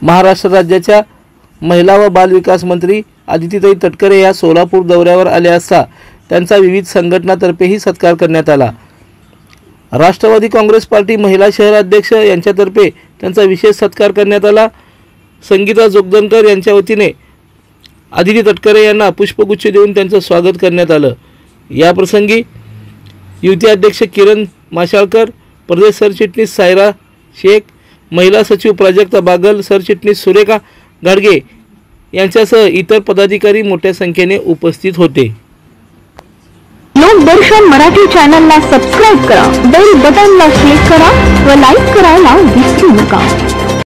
महाराष्ट्र राज्याच्या महिला व बाल विकास मंत्री आदितीताई तटकरे या सोलापूर दौऱ्यावर आल्या असता त्यांचा विविध संघटनांतर्फेही सत्कार करण्यात आला। राष्ट्रवादी काँग्रेस पार्टी महिला शहराध्यक्ष यांच्यातर्फे त्यांचा विशेष सत्कार करण्यात आला। संगीता जोगदंडकर यांच्या वतीने आदिती तटकरे यांना पुष्पगुच्छ देऊन त्यांचं स्वागत करण्यात आलं। या प्रसंगी युवती अध्यक्ष किरण माशाळकर, प्रदेश सरचिटणीस सायरा शेख, महिला सचिव प्राजक्ता बागल, सरचिटणीस सुरेखा गाडगे यांच्यासह इतर पदाधिकारी मोठ्या संख्येने उपस्थित होते। लोकदर्शन मराठी चॅनलला सबस्क्राइब करा, बेल बटनला क्लिक करा व लाईक करायला विसरू नका।